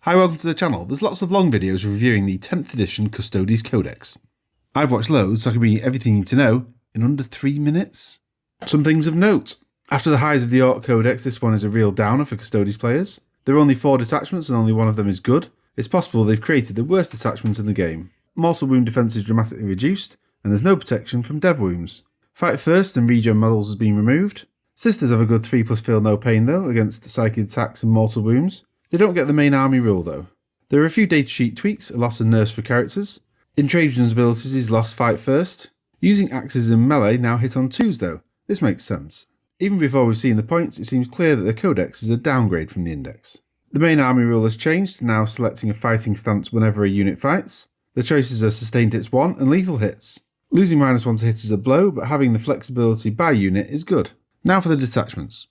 Hi, welcome to the channel. There's lots of long videos reviewing the 10th edition Custodes Codex. I've watched loads so I can bring you everything you need to know in under 3 minutes. Some things of note. After the highs of the Auric Codex, this one is a real downer for Custodes players. There are only 4 detachments and only one of them is good. It's possible they've created the worst detachment in the game. Mortal wound defense is dramatically reduced, and there's no protection from dev wounds. Fight first and regen models has been removed. Sisters have a good 3+ feel no pain though against psychic attacks and mortal wounds. They don't get the main army rule though. There are a few datasheet tweaks, a loss of nerfs for characters. In Trajan's abilities he's lost fight first. Using axes in melee now hit on 2s though. This makes sense. Even before we've seen the points, it seems clear that the Codex is a downgrade from the index. The main army rule has changed, now selecting a fighting stance whenever a unit fights. The choices are sustained hits 1 and lethal hits. Losing -1 to hits is a blow, but having the flexibility by unit is good. Now for the detachments.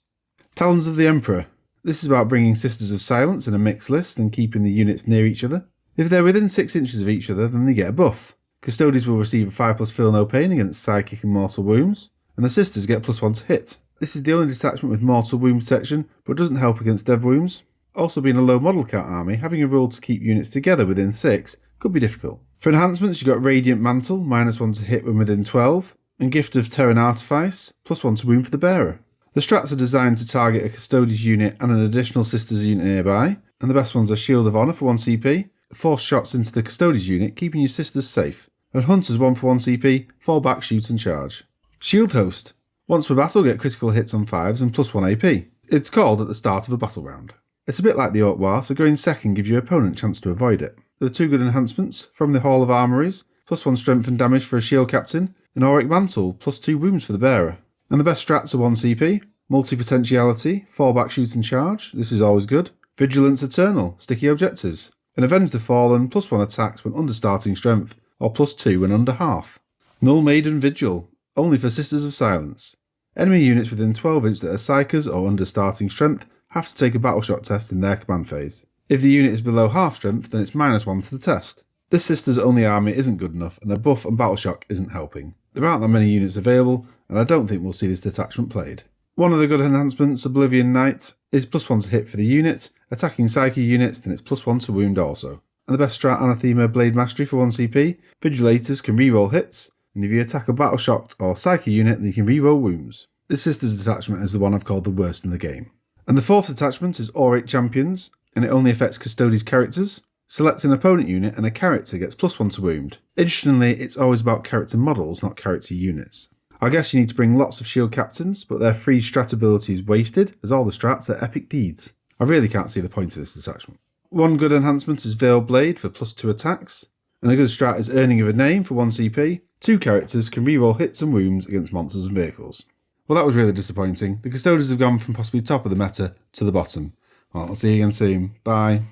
Talons of the Emperor. This is about bringing Sisters of Silence in a mixed list and keeping the units near each other. If they're within 6 inches of each other, then they get a buff. Custodes will receive a 5+ feel no pain against psychic and mortal wounds, and the Sisters get +1 to hit. This is the only detachment with mortal wound protection, but doesn't help against dev wounds. Also being a low model count army, having a rule to keep units together within 6 could be difficult. For enhancements, you've got Radiant Mantle, -1 to hit when within 12, and Gift of Terran Artifice, +1 to wound for the bearer. The strats are designed to target a Custodes unit and an additional Sisters unit nearby, and the best ones are Shield of Honour for 1 CP, force shots into the Custodes unit, keeping your Sisters safe, and Hunters 1 for 1 CP, fall back, shoot and charge. Shield Host. Once per battle, get critical hits on 5s and +1 AP. It's called at the start of a battle round. It's a bit like the Orc War, so going second gives your opponent a chance to avoid it. There are 2 good enhancements, from the Hall of Armories, +1 strength and damage for a shield captain, and Auric Mantle, +2 wounds for the bearer. And the best strats are 1 CP, multi-potentiality, fallback, shoot and charge, this is always good, vigilance eternal, sticky objectives, and avenge the fallen, +1 attacks when under starting strength, or +2 when under half. Null, Maiden, Vigil, only for Sisters of Silence. Enemy units within 12 inch that are psychers or under starting strength have to take a battle shock test in their command phase. If the unit is below half strength, then it's -1 to the test. This Sisters only army isn't good enough, and a buff and battle shock isn't helping. There aren't that many units available, and I don't think we'll see this detachment played. One of the good enhancements, Oblivion Knight, is +1 to hit for the unit. Attacking Psyche units, then it's +1 to wound also. And the best strat, Anathema Blade Mastery for 1 CP. Vigilators can reroll hits, and if you attack a battle shocked or Psyche unit, then you can reroll wounds. This Sisters detachment is the one I've called the worst in the game. And the 4th detachment is Auric Champions, and it only affects Custodes characters. Select an opponent unit and a character gets +1 to wound. Interestingly, it's always about character models, not character units. I guess you need to bring lots of shield captains, but their free strat ability is wasted, as all the strats are epic deeds. I really can't see the point of this detachment. One good enhancement is Veil Blade for +2 attacks, and a good strat is Earning of a Name for 1 CP. 2 characters can reroll hits and wounds against monsters and vehicles. Well, that was really disappointing. The Custodes have gone from possibly top of the meta to the bottom. Well, I'll see you again soon. Bye.